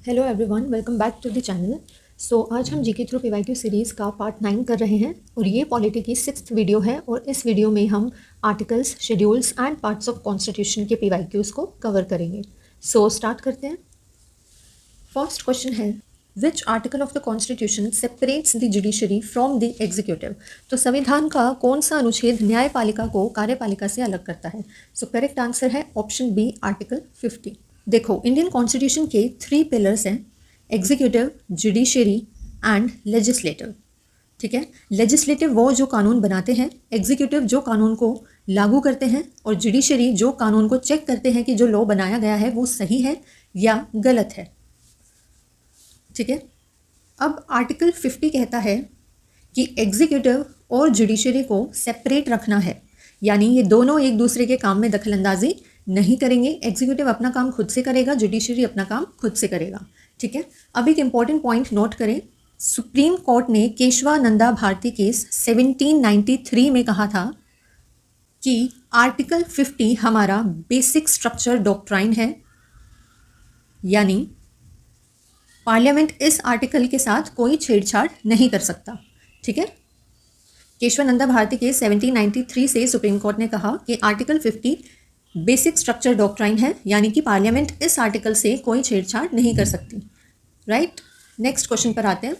Hello everyone, welcome back to the channel. आज हम GK through PYQ series का part 9 कर रहे हैं और ये पॉलिटी की 6th वीडियो है और इस वीडियो में हम articles, schedules and parts of constitution के पीवाईक्यूज़ को कवर करेंगे। स्टार्ट करते हैं। फर्स्ट क्वेश्चन है, विच article of the constitution separates the judiciary from the executive. तो संविधान का कौन सा अनुच्छेद न्यायपालिका को कार्यपालिका से अलग करता है? करेक्ट आंसर है ऑप्शन बी, आर्टिकल 50। देखो, इंडियन कॉन्स्टिट्यूशन के 3 पिलर्स हैं, एग्जीक्यूटिव, जुडिशरी एंड लेजिस्लेटिव। ठीक है, लेजिस्लेटिव वो जो कानून बनाते हैं, एग्जीक्यूटिव जो कानून को लागू करते हैं और जुडिशरी जो कानून को चेक करते हैं कि जो लॉ बनाया गया है वो सही है या गलत है। ठीक है, अब आर्टिकल 50 कहता है कि एग्जीक्यूटिव और जुडिशरी को सेपरेट रखना है, यानी ये दोनों एक दूसरे के काम में दखलंदाजी नहीं करेंगे। एग्जीक्यूटिव अपना काम खुद से करेगा, जुडिशरी अपना काम खुद से करेगा। ठीक है, अब एक इंपॉर्टेंट पॉइंट नोट करें, सुप्रीम कोर्ट ने केशवानंदा भारती केस 1793 में कहा था कि आर्टिकल 50 हमारा बेसिक स्ट्रक्चर डॉक्ट्राइन है, यानी पार्लियामेंट इस आर्टिकल के साथ कोई छेड़छाड़ नहीं कर सकता। ठीक है, केशवानंदा भारती केस 1793 से सुप्रीम कोर्ट ने कहा कि आर्टिकल 50 बेसिक स्ट्रक्चर डॉक्ट्राइन है, यानी कि पार्लियामेंट इस आर्टिकल से कोई छेड़छाड़ नहीं कर सकती। राइट, नेक्स्ट क्वेश्चन पर आते हैं।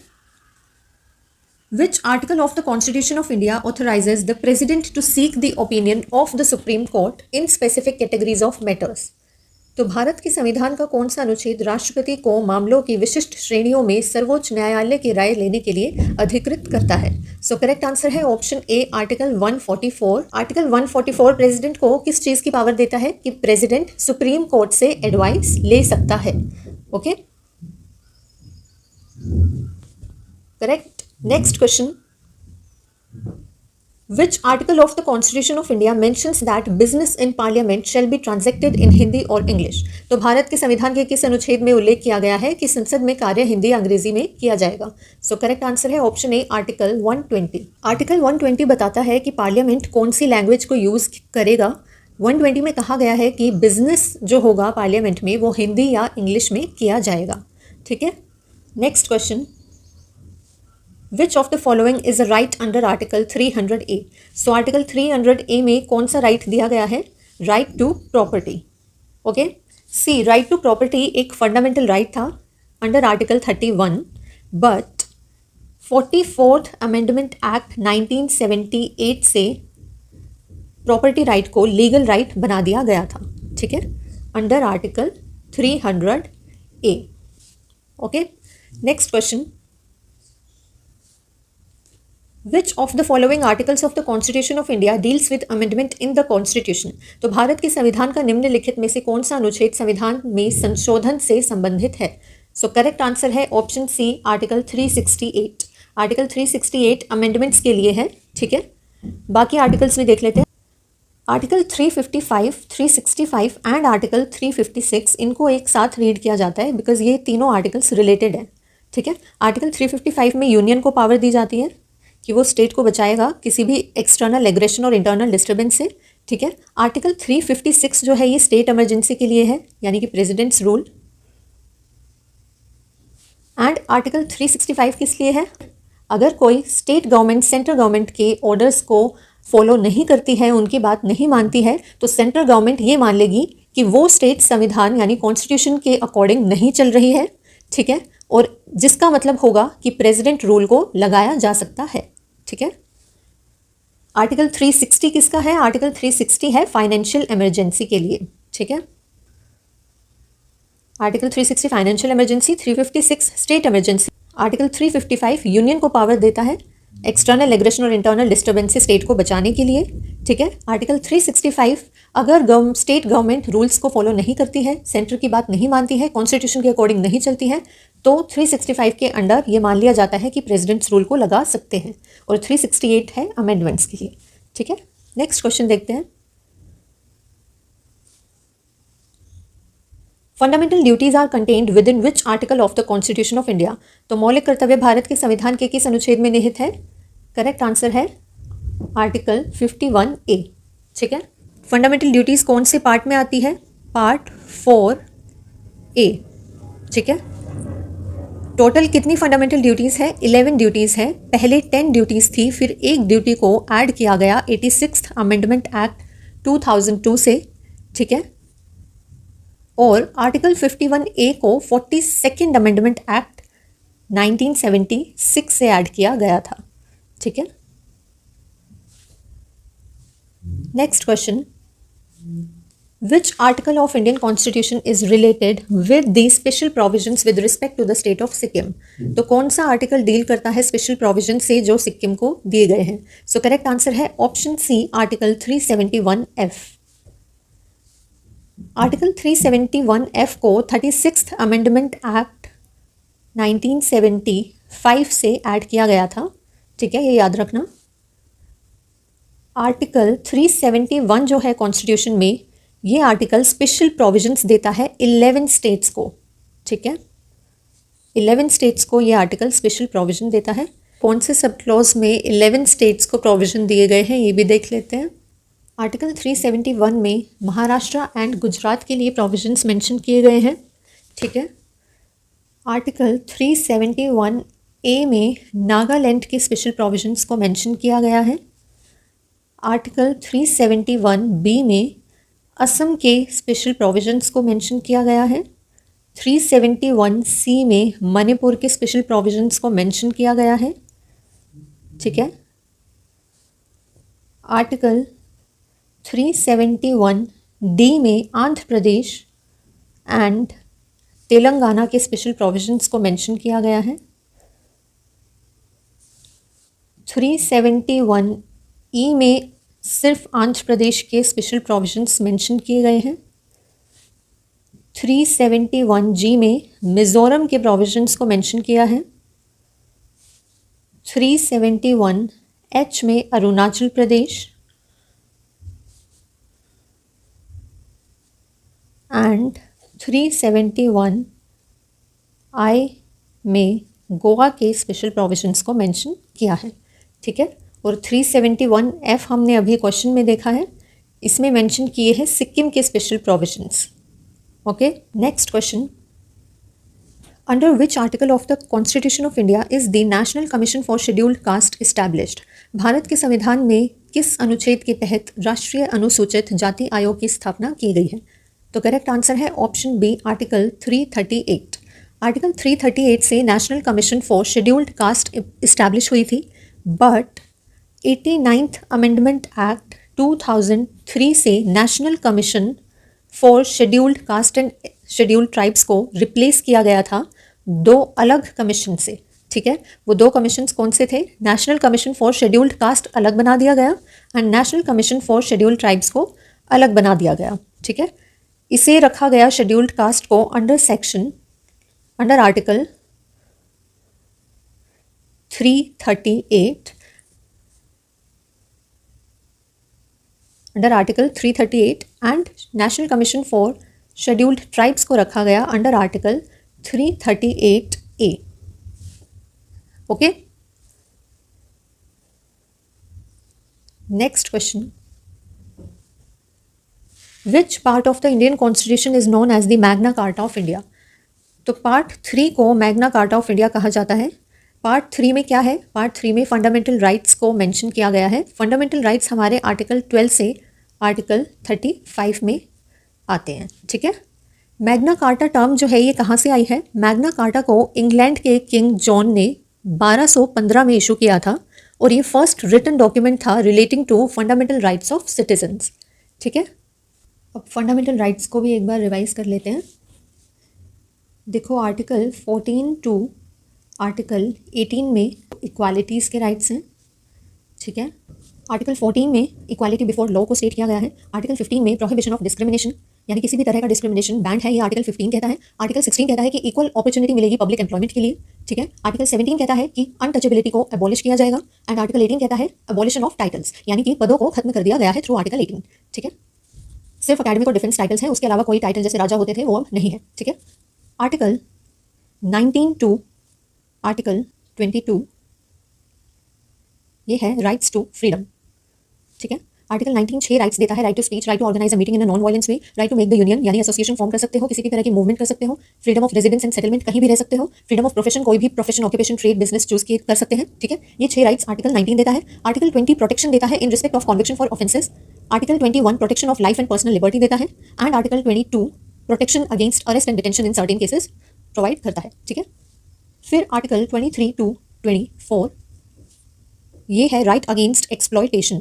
Which article of the constitution of India authorises the president to seek the opinion of the supreme court in specific categories of matters. तो भारत के संविधान का कौन सा अनुच्छेद राष्ट्रपति को मामलों की विशिष्ट श्रेणियों में सर्वोच्च न्यायालय की राय लेने के लिए अधिकृत करता है? करेक्ट आंसर है option A, article 144। Article 144 president को किस चीज की पावर देता है कि प्रेसिडेंट सुप्रीम कोर्ट से एडवाइस ले सकता है। Okay, correct. Next question, Which article of the Constitution of India mentions that business in Parliament shall be transacted in Hindi or English? तो भारत के संविधान के किस अनुच्छेद में उल्लेख किया गया है कि संसद में कार्य हिंदी अंग्रेजी में किया जाएगा? करेक्ट आंसर है ऑप्शन ए, आर्टिकल 120। आर्टिकल 120 बताता है कि पार्लियामेंट कौन सी लैंग्वेज को यूज़ करेगा। 120 में कहा गया है कि बिजनेस जो होगा पार्लियामेंट में वो हिंदी या इंग्लिश में किया जाएगा। ठीक है, next question, Which of the following is a right under Article 300A? Article 300A में कौन सा राइट दिया गया है? Right to property. Okay, see, right to property एक फंडामेंटल राइट था under article 31, but 44th amendment act 1978 से property right को लीगल राइट बना दिया गया था। ठीक है, under article 300A। Okay, next question, Which of the following articles of the Constitution of India deals with amendment in the Constitution? तो भारत के संविधान का निम्नलिखित में से कौन सा अनुच्छेद संविधान में संशोधन से संबंधित है? करेक्ट आंसर है option C, article 368। Article 368 amendments के लिए है। ठीक है, बाकी आर्टिकल्स में देख लेते हैं। आर्टिकल 355, 365 एंड आर्टिकल 356 इनको एक साथ रीड किया जाता है बिकॉज ये तीनों आर्टिकल्स रिलेटेड हैं। ठीक है, आर्टिकल 355 में यूनियन को पावर दी जाती है कि वो स्टेट को बचाएगा किसी भी एक्सटर्नल एग्रेशन और इंटरनल डिस्टर्बेंस से। ठीक है, आर्टिकल 356 जो है ये स्टेट इमरजेंसी के लिए है, यानी कि प्रेसिडेंट्स रूल। एंड आर्टिकल 365 किस लिए है? अगर कोई स्टेट गवर्नमेंट सेंट्रल गवर्नमेंट के ऑर्डर्स को फॉलो नहीं करती है, उनकी बात नहीं मानती है, तो सेंट्रल गवर्नमेंट ये मान लेगी कि वो स्टेट संविधान यानी कॉन्स्टिट्यूशन के अकॉर्डिंग नहीं चल रही है। ठीक है, और जिसका मतलब होगा कि प्रेसिडेंट रूल को लगाया जा सकता है। ठीक है, आर्टिकल 360 किसका है? आर्टिकल 360 है फाइनेंशियल इमरजेंसी के लिए। ठीक है, article 360 financial emergency, 356 state emergency. Article 355 union को पावर देता है एक्सटर्नल एग्रेशन और इंटरनल डिस्टर्बेंस से स्टेट को बचाने के लिए। ठीक है, आर्टिकल 365 अगर स्टेट गवर्नमेंट रूल्स को फॉलो नहीं करती है, सेंटर की बात नहीं मानती है, कॉन्स्टिट्यूशन के अकॉर्डिंग नहीं चलती है, तो 365 के अंडर ये मान लिया जाता है कि प्रेसिडेंट्स रूल को लगा सकते हैं। और 368 है अमेंडमेंट्स के लिए। ठीक है, नेक्स्ट क्वेश्चन देखते हैं। Fundamental duties are contained within which article of the constitution of India? तो मौलिक कर्तव्य भारत के संविधान के किस अनुच्छेद में निहित है? करेक्ट आंसर है आर्टिकल 51A। ठीक है, फंडामेंटल ड्यूटीज कौन से पार्ट में आती है? Part 4A। ठीक है, टोटल कितनी फंडामेंटल ड्यूटीज़ है? 11 ड्यूटीज़ है। पहले 10 ड्यूटीज़ थी, फिर एक ड्यूटी को ऐड किया गया 86th अमेंडमेंट एक्ट 2002 से, ठीक है। और आर्टिकल 51A को 42nd अमेंडमेंट एक्ट 1976 से ऐड किया गया था, ठीक है। Next question, which article of Indian constitution is related with the special provisions with respect to the state of Sikkim? तो कौन सा आर्टिकल डील करता है स्पेशल प्रोविजन से जो सिक्किम को दिए गए हैं? सो करेक्ट आंसर है option C, article 371F। Article 371F को 36th अमेंडमेंट एक्ट 1975 से ऐड किया गया था, ठीक है, ये याद रखना। आर्टिकल 371 जो है कॉन्स्टिट्यूशन में, ये आर्टिकल स्पेशल प्रोविजंस देता है 11 स्टेट्स को, ठीक है। 11 स्टेट्स को ये आर्टिकल स्पेशल प्रोविजन देता है। कौन से सब क्लॉज में 11 स्टेट्स को प्रोविजन दिए गए हैं ये भी देख लेते हैं। आर्टिकल 371 में महाराष्ट्र एंड गुजरात के लिए प्रोविजंस मेंशन किए गए हैं, ठीक है। आर्टिकल 371A में नागालैंड के स्पेशल प्रोविजंस को मेंशन किया गया है। आर्टिकल 371B में असम के स्पेशल प्रोविजंस को मेंशन किया गया है। 371C में मणिपुर के स्पेशल प्रोविजंस को मेंशन किया गया है, ठीक है। आर्टिकल 371D में आंध्र प्रदेश एंड तेलंगाना के स्पेशल प्रोविजंस को मेंशन किया गया है। 371E में सिर्फ आंध्र प्रदेश के स्पेशल प्रोविजंस मेंशन किए गए हैं। 371G में मिज़ोरम के प्रोविजंस को मेंशन किया है। 371H में अरुणाचल प्रदेश एंड 371I में गोवा के स्पेशल प्रोविजंस को मेंशन किया है, ठीक है। और 371F हमने अभी क्वेश्चन में देखा है, इसमें मेंशन किए हैं सिक्किम के special provisions, okay. Next question, under which article of the constitution of India is the national commission for scheduled caste established? Bharat के संविधान में किस अनुच्छेद के तहत राष्ट्रीय अनुसूचित जाति आयोग की स्थापना की गई है? तो करेक्ट आंसर है ऑप्शन बी, आर्टिकल 338। आर्टिकल 338 से national commission for scheduled caste establish हुई थी, बट 89th अमेंडमेंट एक्ट 2003 से national commission for scheduled caste and scheduled tribes को रिप्लेस किया गया था दो अलग कमीशन से, ठीक है। वो दो कमीशंस कौन से थे? National commission for scheduled caste अलग बना दिया गया and national commission for scheduled tribes को अलग बना दिया गया, ठीक है। इसे रखा गया शेड्यूल्ड कास्ट को under article 338 and national commission for scheduled tribes को रखा गया under article 338A, okay. Next question, which part of the Indian constitution is known as the Magna Carta of India? तो पार्ट 3 को Magna Carta of India कहा जाता है। Part 3 में क्या है? पार्ट 3 में फंडामेंटल राइट्स को मेंशन किया गया है। फंडामेंटल राइट्स हमारे आर्टिकल 12 से आर्टिकल 35 में आते हैं, ठीक है। मैग्ना कार्टा टर्म जो है ये कहाँ से आई है? मैग्ना कार्टा को इंग्लैंड के किंग जॉन ने 1215 में इशू किया था और ये फर्स्ट रिटन डॉक्यूमेंट था relating to fundamental rights of citizens, ठीक है। अब फंडामेंटल राइट्स को भी एक बार रिवाइज कर लेते हैं। देखो, आर्टिकल 14 टू आर्टिकल 18 में इक्वालिटीज़ के राइट्स हैं, ठीक है। आर्टिकल 14 में इक्वालिटी बिफोर लॉ को स्टेट किया गया है। आर्टिकल 15 में प्रोहिबिशन ऑफ डिस्क्रिमिनेशन, यानी किसी भी तरह का डिस्क्रिमिनेशन बैंड है, ये आर्टिकल 15 कहता है। आर्टिकल 16 कहता है कि इक्वल अपॉर्चुनिटी मिलेगी पब्लिक एम्प्लॉयमेंट के लिए, ठीक है। आर्टिकल 17 कहता है कि अनटचेबिलिटी को एबॉलिश किया जाएगा एंड आर्टिकल 18 कहता है एबॉलिशन ऑफ टाइटल्स, यानी कि पदों को खत्म कर दिया गया है थ्रू आर्टिकल 18, ठीक है। सिर्फ अकेडमिक और डिफेंस टाइटल्स हैं, उसके अलावा कोई टाइटल जैसे राजा होते थे वो अब नहीं है, ठीक है। आर्टिकल 19 टू आर्टिकल 22 ये है राइट्स टू फ्रीडम, ठीक है। आर्टिकल 19 6 राइट्स देता है, right to speech, right to organize a meeting in a non violence way, right to make the union यानी एसोसिएशन फॉर्म कर सकते हो, किसी भी तरह की मूवमेंट कर सकते हो, freedom of residence and settlement कहीं भी रह सकते हो, फ्रीडम ऑफ प्रोफेशन कोई भी profession occupation trade business choose कर सकते हैं, ठीक है। ये 6 राइट्स आर्टिकल 19 देता है। आर्टिकल 20 प्रोटेक्शन देता है in respect of conviction for offences. Article 21 protection of life and personal liberty देता है। And article 22 protection against arrest and detention in certain cases provide करता है, ठीक है। फिर आर्टिकल 23 टू 24 ये है राइट अगेंस्ट एक्सप्लॉयटेशन,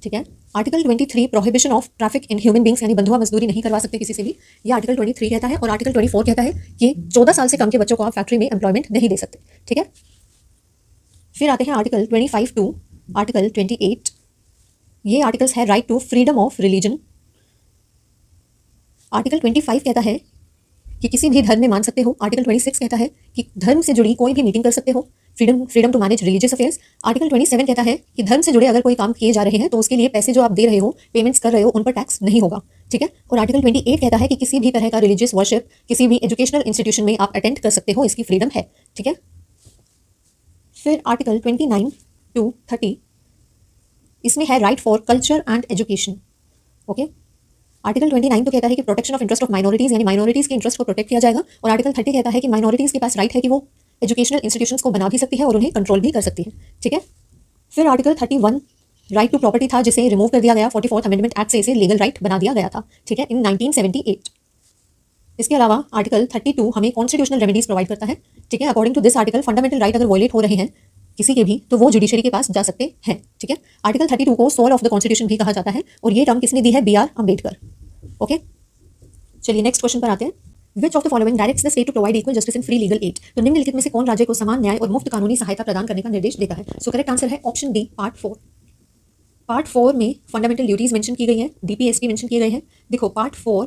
ठीक है। Article 23 prohibition of traffic in human beings यानी बंधुआ मजदूरी नहीं करवा सकते किसी से भी, ये आर्टिकल 23 कहता है। और आर्टिकल 24 कहता है कि 14 साल से कम के बच्चों को आप फैक्ट्री में एम्प्लॉयमेंट नहीं दे सकते, ठीक है। फिर आते हैं आर्टिकल 25 टू आर्टिकल 28, ये आर्टिकल्स है right to freedom of religion. Article 25 कहता है कि किसी भी धर्म में मान सकते हो। आर्टिकल 26 कहता है कि धर्म से जुड़ी कोई भी मीटिंग कर सकते हो, freedom to manage religious affairs. Article 27 कहता है कि धर्म से जुड़े अगर कोई काम किए जा रहे हैं तो उसके लिए पैसे जो आप दे रहे हो, पेमेंट्स कर रहे हो, उन पर टैक्स नहीं होगा, ठीक है। और आर्टिकल 28 कहता है कि किसी भी तरह का रिलीजियस वर्शिप किसी भी एजुकेशनल इंस्टीट्यूशन में आप अटेंड कर सकते हो, इसकी फ्रीडम है, ठीक है। फिर आर्टिकल 29 टू 30 इसमें है right for culture and education, okay. Article 29 तो कहता है कि protection of interest of minorities यानी माइनॉरिटीज के इंटरेस्ट को प्रोटेक्ट किया जाएगा। और आर्टिकल 30 कहता है कि माइनॉरिटीज के पास राइट है कि वो एजुकेशनल इंस्टीट्यूशंस को बना भी सकती है और उन्हें कंट्रोल भी कर सकती है, ठीक है। फिर आर्टिकल 31 राइट टू प्रॉपर्टी था, जिसे रिमूव कर दिया गया 44th अमेंडमेंट एक्ट से इसे लीगल राइट बना दिया गया था, ठीक है, इन 1978। इसके अलावा आर्टिकल 32 हमें कॉन्स्टिट्यूशनल रेमेडीज प्रोवाइड करता है, ठीक है। According to this article fundamental right अगर वॉयलेट हो रहे हैं किसी के भी तो वो जुडिशरी के पास जा सकते हैं, ठीक है। आर्टिकल 32 को सोल ऑफ द कॉन्स्टिट्यूशन भी कहा जाता है और ये टर्म किसने दी है? BR Ambedkar, okay. चलिए नेक्स्ट क्वेश्चन पर आते हैं। Which of the following directs the state to provide equal justice in free legal aid? तो निम्नलिखित में से कौन राज्य को समान न्याय और मुफ्त कानूनी सहायता प्रदान करने का निर्देश देता है? सो करेक्ट आंसर है ऑप्शन डी, पार्ट 4। पार्ट 4 में फंडामेंटल ड्यूटीज मेंशन की गई हैं, DPSP मेंशन किए गए हैं। देखो पार्ट 4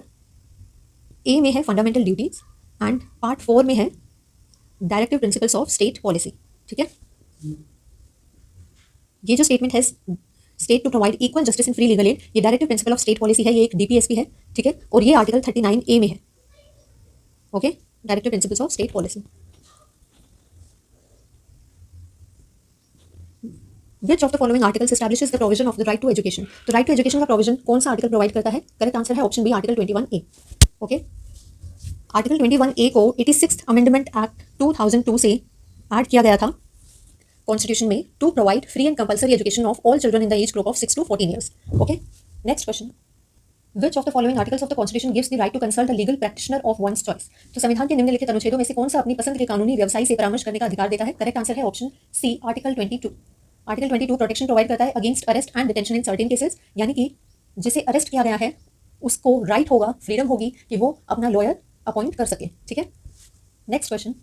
ए में है फंडामेंटल ड्यूटीज एंड पार्ट 4 में है directive principles of state policy, ठीक है। ये जो स्टेटमेंट है state to provide equal justice in free legal aid, ये directive principle of state policy है, ये एक DPSP है, ठीक है। और ये आर्टिकल 39A में है, okay, directive principles of state policy. Which of the following articles establishes the provision of the right to education? तो right to education का प्रोविजन कौन सा आर्टिकल प्रोवाइड करता है? करेक्ट आंसर है option B, article 21A, okay. Article 21A को 86th amendment act 2002 से add किया गया था कॉन्स्टिट्यूशन में to provide free and compulsory education of all children in the age group of 6 to 14 years, okay. Next question, Which of the following articles of the Constitution gives the right to consult a legal practitioner of one's choice? तो संविधान के निम्नलिखित अनुच्छेदों में से कौन सा अपनी पसंद के कानूनी व्यवसायी से परामर्श करने का अधिकार देता है? करेक्ट आंसर है option C, article 22। Article 22 protection provide करता है against arrest and detention in certain cases, यानी कि जिसे अरेस्ट किया गया है उसको राइट होगा, फ्रीडम होगी कि वो अपना लॉयर अपॉइंट कर सके, ठीक है। Next question,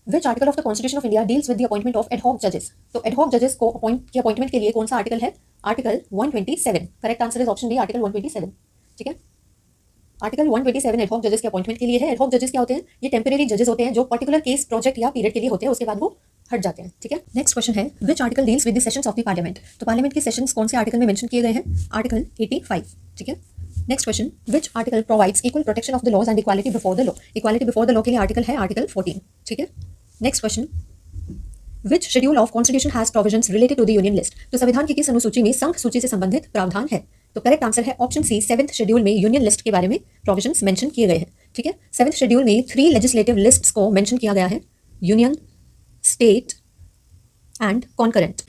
Which article of the Constitution of India deals with the appointment of ad hoc judges? तो ad hoc judges को अपॉइंटमेंट के लिए कौन सा आर्टिकल है? Article 127। Correct answer is option D, article 127, ठीक है। आर्टिकल 127 एड हॉक जजेस के अपॉइंटमेंट के लिए है। एड हॉक जजेस क्या होते हैं? ये टेम्परेरी जजेस होते हैं जो पर्टिकुलर केस, प्रोजेक्ट या पीरियड के लिए होते हैं, उसके बाद वो हट जाते हैं, ठीक है। नेक्स्ट क्वेश्चन है, which article deals with the sessions of the parliament? तो पार्लियामेंट के सेशंस कौन से आर्टिकल में मेंशन किए गए हैं? आर्टिकल 85, ठीक है। Next question, which article provides equal protection of the laws and equality before the law? Equality before the law के लिए आर्टिकल है आर्टिकल 14, ठीक है। Next question, which schedule of constitution has provisions related to the union list? तो संविधान की किस अनुसूची में संघ सूची से संबंधित प्रावधान है? तो करेक्ट आंसर है ऑप्शन सी, 7th शेड्यूल में यूनियन लिस्ट के बारे में प्रोविजंस मेंशन किए गए हैं, ठीक है। 7th शेड्यूल में 3 लेजिस्लेटिव लिस्ट्स को मेंशन किया गया है, union, state and concurrent.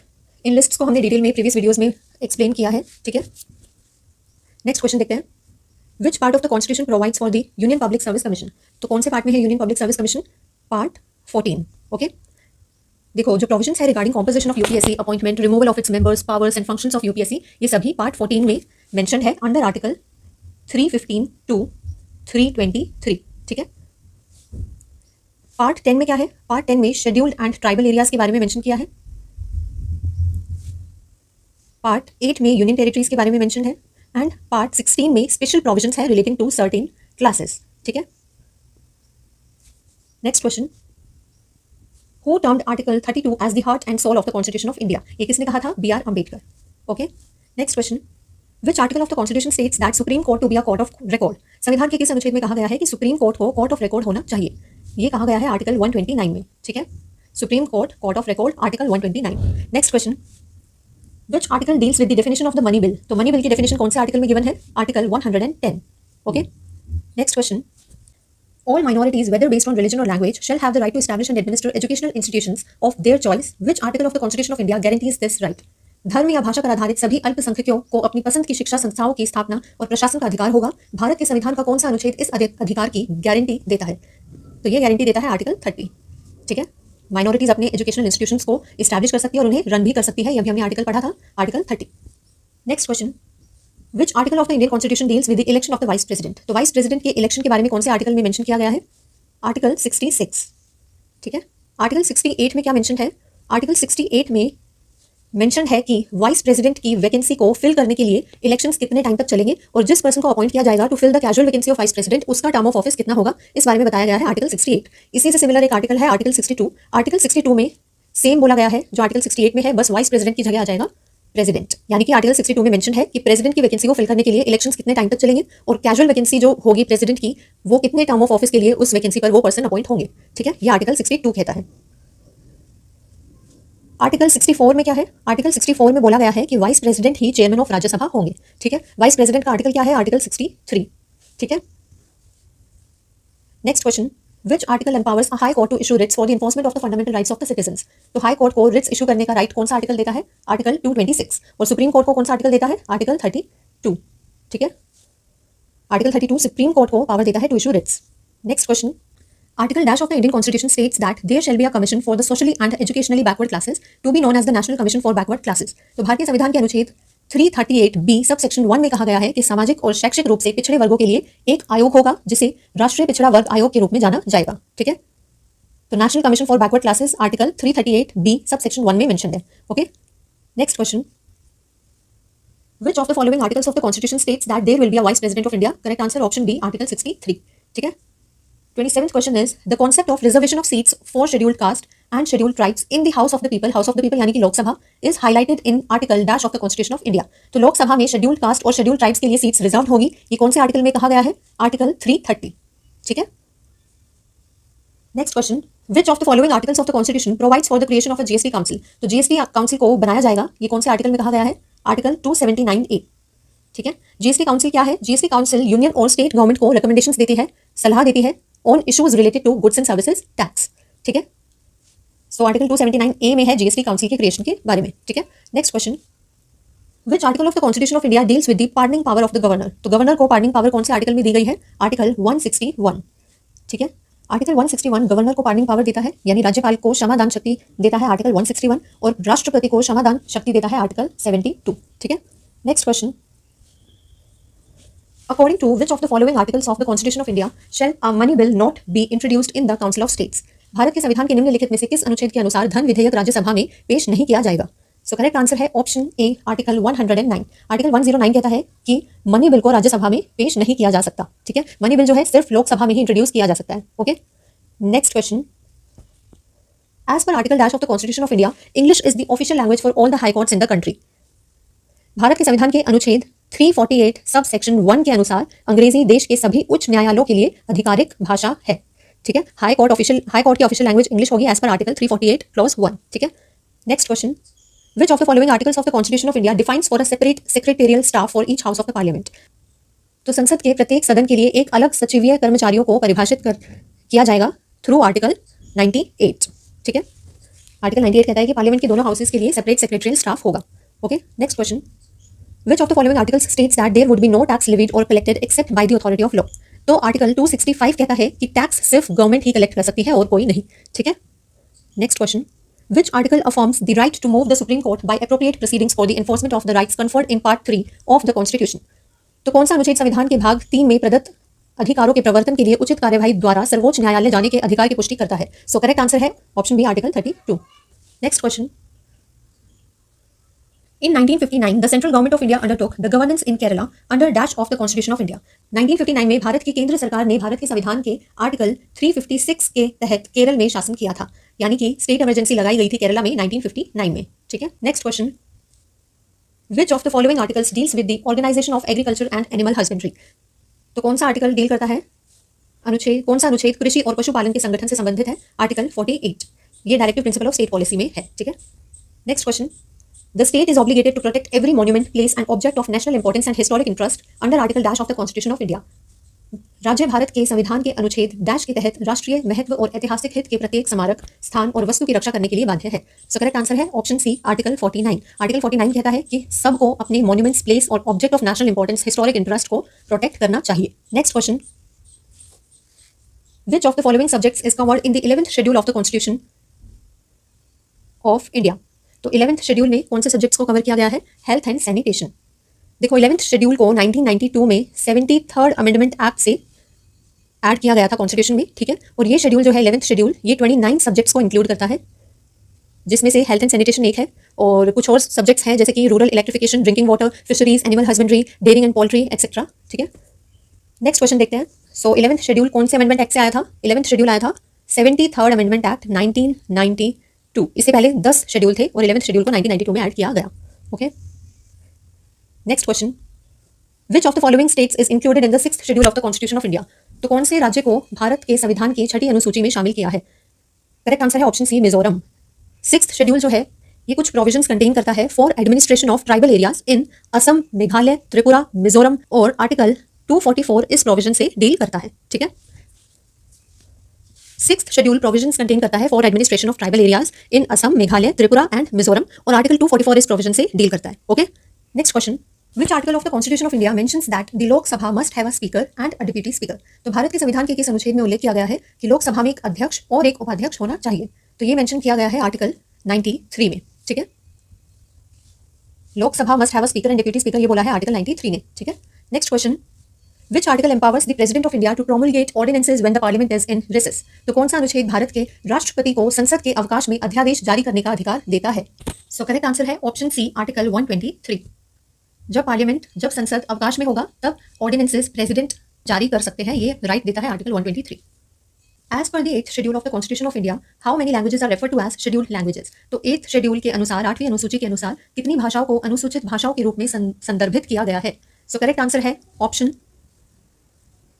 In lists को हमने डिटेल में प्रीवियस वीडियोस में एक्सप्लेन किया है, ठीक है। नेक्स्ट क्वेश्चन देखते हैं, विच part of the constitution provides for the union public service commission? तो कौन से पार्ट में है union public service commission? Part 14, okay. देखो जो प्रोविजंस है regarding composition of UPSC, appointment, removal of its members, powers and functions of UPSC, ये सभी पार्ट 14 में मेंशन है अंडर आर्टिकल 315 टू 323, ठीक है। पार्ट 10 में क्या है? पार्ट 10 में शेड्यूल्ड एंड ट्राइबल एरियाज के बारे में मेंशन किया है। पार्ट 8 में यूनियन टेरिटरीज के बारे में मेंशन है एंड पार्ट 16 में स्पेशल प्रोविजंस है रिलेटिंग टू सर्टेन क्लासेस, ठीक है। Next question, Who termed Article 32 as the heart and soul of the Constitution of India? ये किसने कहा था? BR Ambedkar, okay. Next question, Which article of the Constitution states that Supreme Court to be a court of record? संविधान के किस अनुच्छेद में कहा गया है कि सुप्रीम कोर्ट को कोर्ट ऑफ रिकॉर्ड होना चाहिए? ये कहा गया है आर्टिकल 129 में, ठीक है। Supreme court, court of record, article 129। Next question, which article deals with the definition of the money bill? तो मनी बिल की डेफिनेशन कौन से आर्टिकल में गिवन है? Article 110. Okay, next question. All minorities, whether based on religion or language, shall have the right to establish and administer educational institutions of their choice. Which article of the Constitution of India guarantees this right? धर्म या भाषा पर आधारित सभी अल्पसंख्यकों को अपनी पसंद की शिक्षा संस्थाओं की स्थापना और प्रशासन का अधिकार होगा. भारत के संविधान का कौन सा अनुच्छेद इस अधिकार की गारंटी देता है? तो ये गारंटी देता है आर्टिकल 30. ठीक है, माइनॉरिटीज अपने एजुकेशनल इंस्टीट्यूशंस को इस्टेब्लिश कर सकती है और उन्हें रन भी कर सकती है. ये भी हमने आर्टिकल पढ़ा था, article 30. Next question. Which article of the Indian constitution deals with the election of the vice president? तो वाइस प्रेसिडेंट के इलेक्शन के बारे में कौन से आर्टिकल में मेंशन किया गया है? आर्टिकल 66. ठीक है, आर्टिकल 68 में क्या मेंशन है? आर्टिकल 68 में मेंशन है कि वाइस प्रेसिडेंट की वैकेंसी को फिल करने के लिए इलेक्शंस कितने टाइम तक चलेंगे और जिस पर्सन को अपॉइंट किया जाएगा to fill the casual vacancy of vice president उसका टर्म ऑफ ऑफिस कितना होगा, इस बारे में बताया गया है आर्टिकल 68. इसी से सिमिलर एक आर्टिकल है आर्टिकल 62. आर्टिकल 62 में सेम बोला गया है जो आर्टिकल 68 में है, बस वाइस प्रेसिडेंट की जगह आ जाएगा प्रेसिडेंट. यानी कि आर्टिकल 62 में मेंशन है कि प्रेसिडेंट की वैकेंसी को फिल करने के लिए इलेक्शंस कितने टाइम तक चलेंगे और कैजुअल वैकेंसी जो होगी प्रेसिडेंट की वो कितने टर्म ऑफ ऑफिस के लिए उस वैकेंसी पर वो पर्सन अपॉइंट होंगे. ठीक है, ये आर्टिकल 62 कहता है. आर्टिकल 64 में क्या है? आर्टिकल 64 में बोला गया है कि vice president he chairman of Rajya Sabha होंगे. ठीक है, वाइस प्रेसिडेंट का आर्टिकल क्या है? आर्टिकल 63. ठीक है, next question. Which article empowers a high court to issue writs for the enforcement of the fundamental rights of the citizens? तो हाई कोर्ट को रिट्स इशू करने का राइट कौन सा आर्टिकल देता है? आर्टिकल 226. और सुप्रीम कोर्ट को कौन सा आर्टिकल देता है? आर्टिकल 32. ठीक है, आर्टिकल 32 सुप्रीम कोर्ट को पावर देता है to issue writs. Next question. Article dash of the Indian constitution states that there shall be a commission for the socially and educationally backward classes to be known as the national commission for backward classes. तो भारतीय संविधान के अनुच्छेद 338B sub section 1 में कहा गया है कि सामाजिक और शैक्षिक रूप से पिछड़े वर्गों के लिए एक आयोग होगा जिसे राष्ट्रीय पिछड़ा वर्ग आयोग के रूप में जाना जाएगा. ठीक है, तो national commission for backward classes article 338B sub section 1 में मेंशन्ड है. Okay, next question. Which of the following articles of the Constitution states that there will be a vice president of India? Correct answer option B, article 63. ठीक है, 27th question is the concept of reservation of seats for scheduled caste and scheduled tribes in the House of the People यानी कि Lok Sabha is highlighted in article dash of the Constitution of India. तो लोकसभा में scheduled caste और scheduled tribes के लिए seats reserve होगी. ये कौन से आर्टिकल में कहा गया है? आर्टिकल 330. ठीक है, next question. Which of the following articles of the Constitution provides for the creation of a GST council? तो GST काउंसिल को बनाया जाएगा. ये कौन से आर्टिकल में कहा गया है? Article 279A. ठीक है, जीएसटी काउंसिल क्या है? जीएसटी काउंसिल यूनियन और स्टेट गवर्नमेंट को रिकमेंडेशंस देती है, सलाह देती है on issues related to goods and services tax. ठीक है, सो आर्टिकल 279A में है जीएसटी काउंसिल के क्रिएशन के बारे में. ठीक है, next question. Which article of the constitution of India deals with the pardoning power of the governor? तो गवर्नर को पार्डनिंग पावर कौन से आर्टिकल में दी गई है? आर्टिकल 161. ठीक है, आर्टिकल 161 गवर्नर को पार्डनिंग पावर देता है, यानी राज्यपाल को क्षमादान शक्ति देता है आर्टिकल 161 और राष्ट्रपति को क्षमादान शक्ति देता है आर्टिकल 72. ठीक है, next question. According to which of the following articles of the Constitution of India shall a money bill not be introduced in the Council of States? Bharat के संविधान के निम्नलिखित में से किस अनुच्छेद के अनुसार धन विधेयक राज्यसभा में पेश नहीं किया जाएगा? सो करेक्ट आंसर है ऑप्शन ए, आर्टिकल 109. आर्टिकल 109 कहता है कि मनी बिल को राज्यसभा में पेश नहीं किया जा सकता. ठीक है, मनी बिल जो है सिर्फ लोकसभा में ही इंट्रोड्यूस किया जा सकता है. Okay, next question. As per article dash of the constitution of India English is the official language for all the high courts in the country. भारत के संविधान के अनुच्छेद 348 सब सेक्शन 1 के अनुसार अंग्रेजी देश के सभी उच्च न्यायालयों के लिए आधिकारिक भाषा है. ठीक है, हाई कोर्ट की ऑफिशियल लैंग्वेज इंग्लिश होगी एज पर आर्टिकल 348 क्लॉज 1. ठीक है, next question. Which of the following articles of the constitution of India defines for a separate secretarial staff for each house of the parliament? तो संसद के प्रत्येक सदन के लिए एक अलग सचिवीय कर्मचारियों को परिभाषित किया जाएगा थ्रू आर्टिकल 98. ठीक है, आर्टिकल 98 कहता है कि पार्लियामेंट के दोनों हाउसेज के लिए सेपरेट सेक्रेटरियल स्टाफ होगा. Okay, next question. Which of the following articles states that there would be no tax levied or collected except by the authority of law? तो आर्टिकल 265 कहता है कि टैक्स सिर्फ गवर्नमेंट ही collect कर सकती है और कोई नहीं. ठीक है, next question. Which article affirms the right to move the Supreme Court by appropriate proceedings for the enforcement of the rights conferred in Part 3 of the Constitution? तो कौन सा अनुच्छेद संविधान के भाग 3 में प्रदत्त अधिकारों के प्रवर्तन के लिए उचित कार्यवाही द्वारा सर्वोच्च न्यायालय जाने के अधिकार की पुष्टि करता है? सो करेक्ट आंसर है option B, article 32. Next question. In 1959, the central government of India undertook the governance in Kerala under dash of the Constitution of India. 1959 में भारत की केंद्र सरकार ने भारत के संविधान के आर्टिकल 356 के तहत केरल में शासन किया था, यानी कि स्टेट इमरजेंसी लगाई गई थी केरला में 1959 में. ठीक है, next question. Which of the following articles deals with the organization of agriculture and animal husbandry? तो कौन सा आर्टिकल डील करता है? कौन सा अनुच्छेद कृषि और पशुपालन के संगठन से संबंधित है? आर्टिकल 48. ये directive principle of state policy में है. ठीक है, next question. The state is obligated to protect every monument, place and object of national importance and historic interest under Article Dash of the Constitution of India. राज्य भारत के संविधान के अनुच्छेद dash के तहत राष्ट्रीय महत्व और ऐतिहासिक हित के प्रत्येक स्मारक, स्थान और वस्तु की रक्षा करने के लिए बाध्य है। सो करेक्ट आंसर है ऑप्शन सी, आर्टिकल 49। आर्टिकल 49 कहता है कि सबको अपने मॉन्यूमेंट्स, प्लेस और object of national importance, historic interest को प्रोटेक्ट करना चाहिए। Next question, which of the following subjects is covered in the 11th schedule of the constitution of India. तो 11th शेड्यूल में कौन से सब्जेक्ट्स को कवर किया गया है? Health and sanitation. देखो 11th शेड्यूल को 1992 में 73rd अमेंडमेंट एक्ट से ऐड किया गया था कॉन्स्टिट्यूशन में, ठीक है। और ये शेड्यूल जो है 11th शेड्यूल, ये 29 सब्जेक्ट्स को इंक्लूड करता है, जिसमें से हेल्थ एंड सैनिटेशन एक है और कुछ और सब्जेक्ट्स हैं जैसे कि rural electrification, drinking water, fisheries, animal husbandry, dairying and poultry etcetera, ठीक है। नेक्स्ट क्वेश्चन देखते हैं। सो 11th शेड्यूल कौन से अमेंडमेंट एक्ट से आया था? 11th शेड्यूल आया था 73rd अमेंडमेंट एक्ट 1992। इससे पहले 10 शेड्यूल थे और 11th शेड्यूल को 1992 में ऐड किया गया। Okay, next question, which of the following states is included in the 6th schedule of the constitution of India. तो कौन से राज्य को भारत के संविधान की 6ठी अनुसूची में शामिल किया है? करेक्ट आंसर है option C, Mizoram. 6th schedule जो है ये कुछ प्रोविजंस कंटेन करता है for administration of tribal areas in Assam, Meghalaya, Tripura, Mizoram और आर्टिकल 244 इस प्रोविजन से डील करता है, ठीक है। 6th शेड्यूल प्रोविजंस कंटेन करता है for administration of tribal areas in Assam, Meghalaya, Tripura and Mizoram और आर्टिकल 244 इस प्रोविजन से डील करता है। Okay, next question, Which article of the Constitution of India mentions that the Lok Sabha must have a speaker and a deputy speaker? तो भारत के संविधान के किस अनुच्छेद में उल्लेख किया गया है कि लोकसभा में एक अध्यक्ष और एक उपाध्यक्ष होना चाहिए? तो ये मेंशन किया गया है आर्टिकल 93 में, ठीक है। Lok Sabha must have a speaker and deputy speaker, ये बोला है आर्टिकल 93 ने, ठीक है। Next question, Which article empowers the President of India to promulgate ordinances when the Parliament is in recess? तो कौन सा अनुच्छेद भारत के राष्ट्रपति को संसद के अवकाश में अध्यादेश जारी करने का अधिकार देता है? सो करेक्ट आंसर है ऑप्शन सी, आर्टिकल 123। जब पार्लियामेंट, जब संसद अवकाश में होगा तब ऑर्डिनेंसेस प्रेसिडेंट जारी कर सकते हैं, ये राइट देता है article 123। As per the 8th schedule of the constitution of India, how many languages are referred to as scheduled languages. तो 8th शेड्यूल के अनुसार, 8वीं अनुसूची के अनुसार कितनी भाषाओं को अनुसूचित भाषाओं के रूप में संदर्भित किया गया है? सो करेक्ट आंसर है ऑप्शन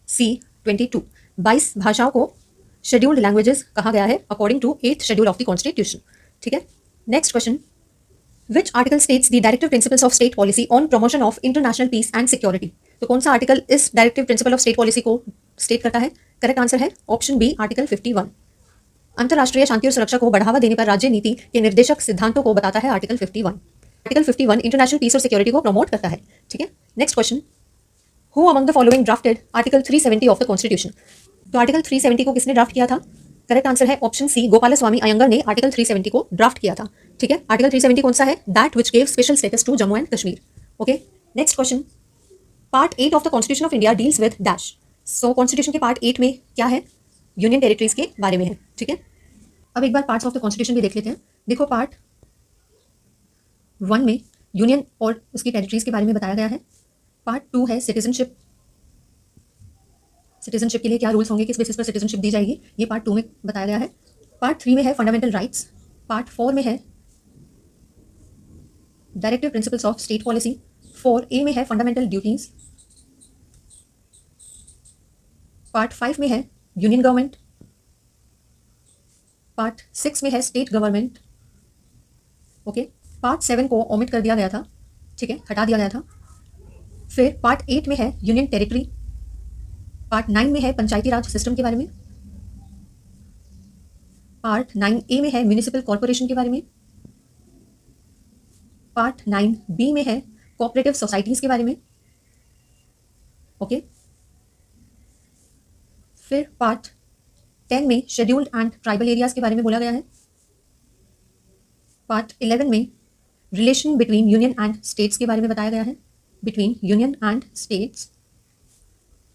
सी, 22। 22 भाषाओं को शेड्यूल्ड लैंग्वेजेस कहा गया है according to 8th schedule of the constitution, ठीक है। Next question, Which article states the directive principles of state policy on promotion of international peace and security? तो कौन सा आर्टिकल इस directive principle of state policy को state करता है? Correct answer है ऑप्शन बी, आर्टिकल 51। अंतर्राष्ट्रीय शांति और सुरक्षा को बढ़ावा देने पर राज्य नीति के निर्देशक सिद्धांतों को बताता है आर्टिकल 51। आर्टिकल 51 इंटरनेशनल पीस और सिक्योरिटी को प्रमोट करता है, ठीक है। Next question, who among the following drafted article 370 of the constitution. तो आर्टिकल 370 को किसने ड्राफ्ट किया था? करेक्ट आंसर है ऑप्शन सी, गोपालस्वामी अयंगर ने आर्टिकल 370 को ड्राफ्ट किया था, ठीक है। आर्टिकल 370 कौन सा है? That which gave special status to Jammu and Kashmir. Okay, next question, part 8 of the constitution of India deals with dash. So constitution के पार्ट 8 में क्या है? यूनियन टेरिटरीज के बारे में है, ठीक है। अब एक बार पार्ट्स ऑफ द कॉन्स्टिट्यूशन भी देख लेते हैं। देखो पार्ट 1 में यूनियन और उसकी टेरिटरीज के बारे में बताया गया है। पार्ट 2 है सिटीजनशिप। सिटीजनशिप के लिए क्या रूल्स होंगे, किस बेसिस पर सिटीजनशिप दी जाएगी, ये पार्ट 2 में बताया गया है। पार्ट 3 में है फंडामेंटल राइट्स। पार्ट 4 में है directive principles of state policy. 4A में है फंडामेंटल ड्यूटीज। पार्ट 5 में है यूनियन गवर्नमेंट। पार्ट 6 में है स्टेट गवर्नमेंट। ओके, पार्ट 7 को ओमिट कर दिया गया था, ठीक है, हटा दिया गया था। फिर पार्ट 8 में है यूनियन टेरिटरी। पार्ट 9 में है पंचायती राज सिस्टम के बारे में। पार्ट 9A में है म्यूनिसिपल कॉर्पोरेशन के बारे में। पार्ट 9B में है कोऑपरेटिव सोसाइटीज के बारे में। ओके, फिर पार्ट 10 में शेड्यूल्ड एंड ट्राइबल एरियाज के बारे में बोला गया है। पार्ट 11 में relation between union and states के बारे में बताया गया है, between union and states.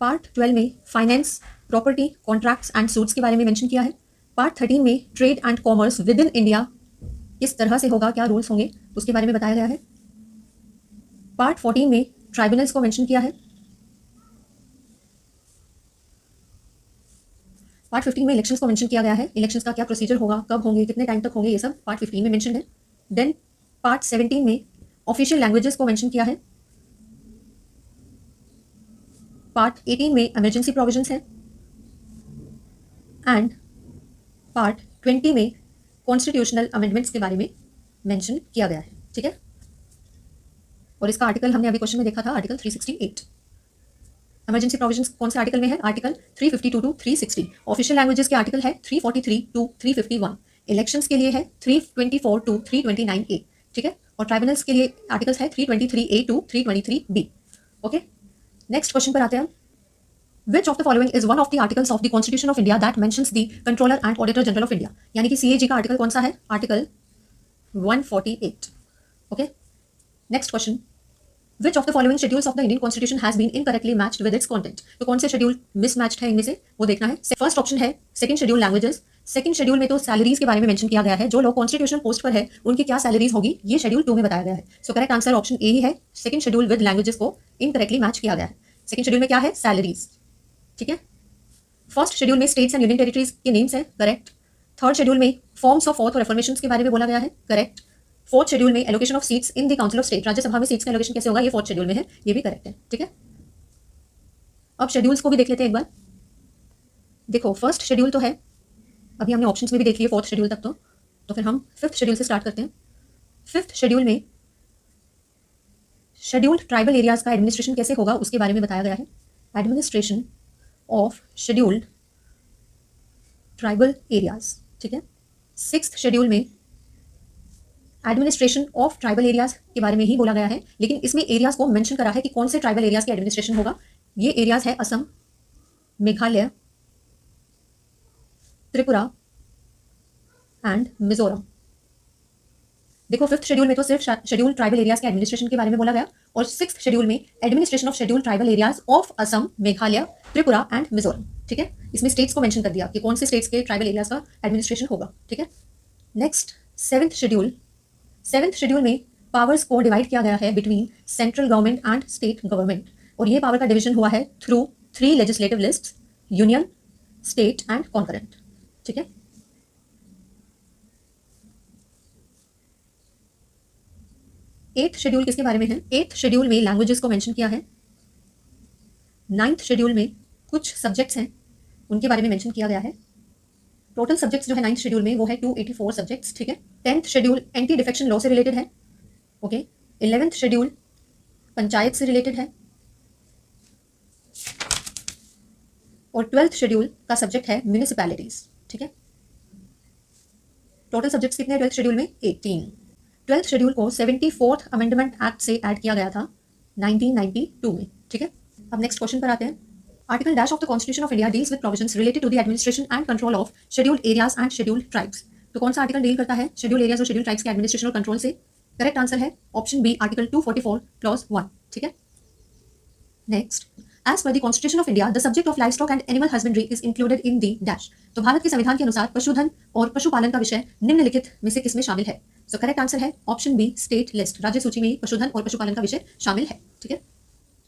Part 12 में finance, property, contracts and suits के बारे में मेंशन किया है। पार्ट 13 में trade and commerce with in India किस तरह से होगा, क्या रूल्स होंगे, उसके बारे में बताया गया है। पार्ट 14 में ट्राइब्यूनल्स को मेंशन किया है। पार्ट 15 में इलेक्शंस को मेंशन किया गया है। इलेक्शंस का क्या प्रोसीजर होगा, कब होंगे, कितने टाइम तक होंगे, ये सब पार्ट 15 में मेंशन है। देन पार्ट 17 में ऑफिशियल लैंग्वेजेस को मेंशन किया है। पार्ट 18 में इमरजेंसी प्रोविजंस है एंड पार्ट 20 में कॉन्स्टिट्यूशनल अमेंडमेंट्स के बारे में मेंशन किया गया है, ठीक है। और इसका आर्टिकल हमने अभी क्वेश्चन में देखा था, आर्टिकल 368। इमरजेंसी प्रोविजंस कौन से आर्टिकल में है? Article 352 to 360। ऑफिशियल लैंग्वेजेस के आर्टिकल है 343 टू 351। इलेक्शंस के लिए है 324 टू 329A, ठीक है। और ट्राइब्यूनल्स के लिए आर्टिकल्स है 323A to 323B। Okay, next question पर आते हैं। Which of the following is one of the articles of the Constitution of India that mentions the Controller and Auditor General of India? यानी कि CAG का article कौन सा है? Article 148। Okay, next question. Which of the following schedules of the Indian Constitution has been incorrectly matched with its content? तो कौन से schedule mismatched है इनमें से, वो देखना है। फर्स्ट ऑप्शन है second schedule languages. Second schedule में तो सैलरीज के बारे में मेंशन किया गया है, जो लोग कॉन्स्टिट्यूशनल पोस्ट पर है उनकी क्या सैलरीज होगी, ये शेड्यूल 2 में बताया गया है। So correct answer option A ही है, सेकंड शेड्यूल विद लैंग्वेजेस को इनकरेक्टली मैच किया गया है। सेकंड शेड्यूल में क्या है? सैलरीज, ठीक है। फर्स्ट शेड्यूल में स्टेट्स एंड यूनियन टेरिटरीज के नेम्स है, करेक्ट। थर्ड शेड्यूल में फॉर्म्स ऑफ ऑथ और रेफॉर्मेशंस के बारे में बोला गया है, करेक्ट। फोर्थ शेड्यूल में allocation of seats in the council of state, Rajya Sabha में सीट्स का एलोकेशन कैसे होगा, ये फोर्थ शेड्यूल में है, ये भी करेक्ट है, ठीक है। अब शेड्यूल्स को भी देख लेते हैं एक बार। देखो फर्स्ट शेड्यूल तो है, अभी हमने ऑप्शंस में भी देख लिए फोर्थ शेड्यूल तक, तो फिर हम फिफ्थ शेड्यूल से स्टार्ट करते हैं। फिफ्थ शेड्यूल में शेड्यूल्ड ट्राइबल एरियाज का एडमिनिस्ट्रेशन कैसे होगा उसके बारे में बताया गया है। Administration of scheduled tribal areas, ठीक है। सिक्स्थ शेड्यूल में एडमिनिस्ट्रेशन ऑफ ट्राइबल एरियाज के बारे में ही बोला गया है, लेकिन इसमें एरियाज को मेंशन करा है कि कौन से ट्राइबल एरियाज के एडमिनिस्ट्रेशन होगा। ये एरियाज है असम, मेघालय, त्रिपुरा एंड मिजोरम। देखो फिफ्थ शेड्यूल में तो सिर्फ शेड्यूल ट्राइबल एरियाज के एडमिनिस्ट्रेशन के बारे में बोला गया, और सिक्स्थ शेड्यूल में administration of schedule tribal areas of Assam, Meghalaya, Tripura and Mizoram, ठीक है। इसमें स्टेट्स को मेंशन कर दिया कि कौन से स्टेट्स के ट्राइबल एरियाज का एडमिनिस्ट्रेशन होगा, ठीक है। Next seventh schedule. Seventh schedule में पावर्स को डिवाइड किया गया है between central government and state government, और ये पावर का डिवीजन हुआ है through 3 legislative lists, union, state and concurrent, ठीक है। एट्थ शेड्यूल किसके बारे में है? एट्थ शेड्यूल में लैंग्वेजेस को मेंशन किया है। नाइन्थ शेड्यूल में कुछ सब्जेक्ट्स हैं उनके बारे में मेंशन किया गया है। टोटल सब्जेक्ट्स जो है नाइन्थ शेड्यूल में वो है 284 सब्जेक्ट्स, ठीक है। Tenth schedule anti defection law से रिलेटेड है, ओके। 11th शेड्यूल पंचायत से रिलेटेड है, और 12th शेड्यूल का सब्जेक्ट है म्यूनिसिपैलिटीज, ठीक है। टोटल सब्जेक्ट्स कितने हैं 12th शेड्यूल में? 18। 12th शेड्यूल को 74th अमेंडमेंट एक्ट से ऐड किया गया था 1992 में, ठीक है। अब नेक्स्ट क्वेश्चन पर आते हैं। Article dash of the constitution of India deals with provisions related to the administration and control of scheduled areas and scheduled tribes. तो कौन सा आर्टिकल डील करता है शेड्यूल एरियाज और शेड्यूल ट्राइब्स के एडमिनिस्ट्रेशन और कंट्रोल से? करेक्ट आंसर है ऑप्शन बी, आर्टिकल 244 क्लॉज 1, ठीक है। Next, as per the constitution of India the subject of livestock and animal husbandry is included in the dash. तो भारत के संविधान के अनुसार पशुधन और पशुपालन का विषय निम्नलिखित में से किसमें शामिल है? सो करेक्ट आंसर है ऑप्शन बी, स्टेट लिस्ट, राज्य सूची में पशुधन और पशुपालन का विषय शामिल है, ठीक है।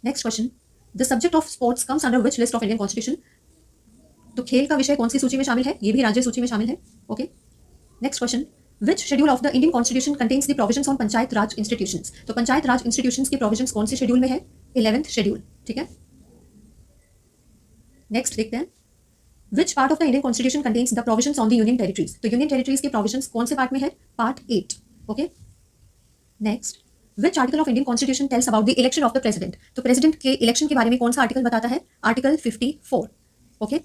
Next question, the subject of sports comes under which list of Indian constitution. तो खेल का विषय कौन सी सूची में शामिल है? ये भी राज्य सूची में शामिल है, okay. Next question, which schedule of the Indian constitution contains the provisions on panchayat Raj institutions. तो पंचायत राज इंस्टीट्यूशंस के प्रोविजंस कौन से शेड्यूल में है? 11th शेड्यूल, ठीक है। नेक्स्ट देखते हैं, विच part of the Indian constitution contains the provisions on the union territories. तो यूनियन टेरिटरीज के प्रोविजंस कौन से पार्ट में है? Part 8, okay. Next, which article of Indian constitution tells about the election of the president. तो president के election के बारे में कौन सा आर्टिकल बताता है? Article 54, okay.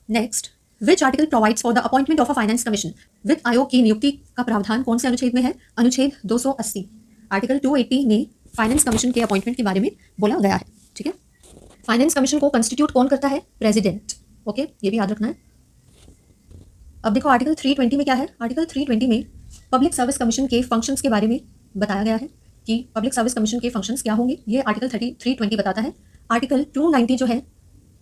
Next, which article provides for the appointment of a finance commission. वित्त आयोग की नियुक्ति का प्रावधान कौन से अनुच्छेद में है? अनुच्छेद 280। आर्टिकल 280 में फाइनेंस कमीशन के अपॉइंटमेंट के बारे में बोला गया है, ठीक है। फाइनेंस कमीशन को कंस्टिट्यूट कौन करता है? प्रेसिडेंट, ओके, ये भी याद रखना है। अब देखो आर्टिकल 320 में क्या है? आर्टिकल 320 में पब्लिक सर्विस कमीशन के फंक्शंस के बारे में बताया गया है कि पब्लिक सर्विस कमीशन के फंक्शंस क्या होंगे, ये आर्टिकल 320 बताता है। आर्टिकल 290 जो है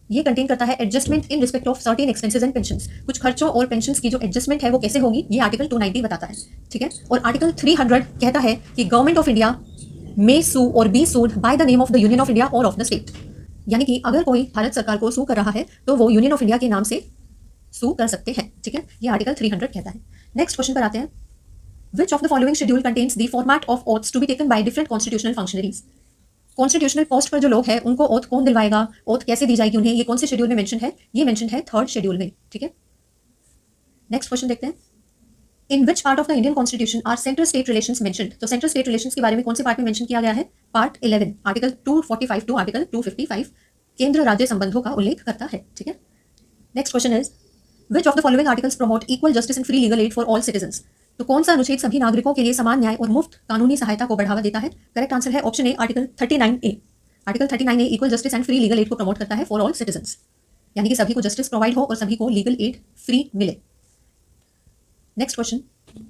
ये कंटेन करता है adjustment in respect of certain expenses and pensions. कुछ खर्चों और पेंशंस की जो एडजस्टमेंट है वो कैसे होगी, ये आर्टिकल 290 बताता है, ठीक है। और आर्टिकल 300 कहता है कि government of India may sue or be sued by the name of the union of India or of the state. यानी कि अगर कोई भारत सरकार को सू कर रहा है तो वो यूनियन ऑफ इंडिया के नाम से सू कर सकते हैं, ठीक है। ये आर्टिकल 300 कहता है। नेक्स्ट क्वेश्चन पर आते हैं, which of the following schedule contains the format of oaths to be taken by different constitutional functionaries. Constitutional post पर जो लोग हैं उनको ओथ कौन दिलवाएगा, ओथ कैसे दी जाएगी उन्हें, ये कौन से शेड्यूल में मेंशन है? ये मेंशन है 3rd शेड्यूल में, ठीक है। नेक्स्ट क्वेश्चन देखते हैं, in which part of the Indian constitution are central state relations mentioned. तो सेंट्रल स्टेट रिलेशंस के बारे में कौन से पार्ट में मेंशन किया गया है? पार्ट 11, आर्टिकल 245 टू आर्टिकल 255 केंद्र राज्य संबंधों का उल्लेख करता है। ठीक है। Next question is which of the following articles promote equal justice and free legal add for all citizens. तो कौन सा अनुच्छेद सभी नागरिकों के लिए समान न्याय और मुफ्त कानूनी सहायता को बढ़ावा देता है? करेक्ट आंसर है option A, article 39A। Article 39A equal justice and free legal add को प्रमोट करता है फॉर ऑल सिटीजंस, यानी कि सभी को जस्टिस प्रोवाइड हो और सभी को लीगल एड फ्री मिले। Next question,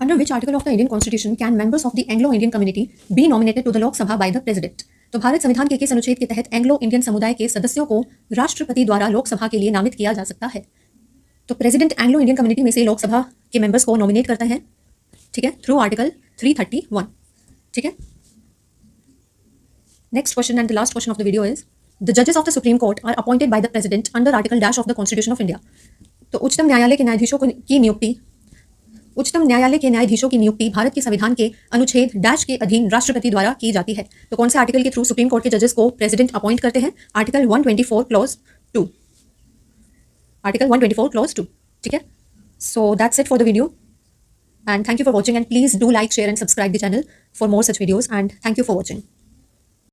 under which article of the Indian constitution can members of the Anglo Indian community be nominated to the Lok Sabha by the president. तो भारत संविधान के किस अनुच्छेद के तहत एंग्लो इंडियन समुदाय के सदस्यों को राष्ट्रपति द्वारा लोकसभा के लिए नामित किया जा सकता है? तो प्रेसिडेंट एंग्लो इंडियन कम्युनिटी में से लोकसभा के मेंबर्स को नॉमिनेट करते हैं, ठीक है, थ्रू आर्टिकल 331। ठीक है। Next question and the last question of the video is the जजेस of the supreme court are appointed by the president under article dash of the constitution of India. तो उच्चतम न्यायालय के न्यायाधीशों की नियुक्ति भारत के संविधान के अनुच्छेद डैश के अधीन राष्ट्रपति द्वारा की जाती है। तो कौन से आर्टिकल के थ्रू सुप्रीम कोर्ट के जजेस को प्रेसिडेंट अपॉइंट करते हैं? Article 124 clause 2, article 124 clause 2। ठीक है। So that's it for the video and thank you for watching, and please do like, share and subscribe the channel for more such videos, and thank you for watching.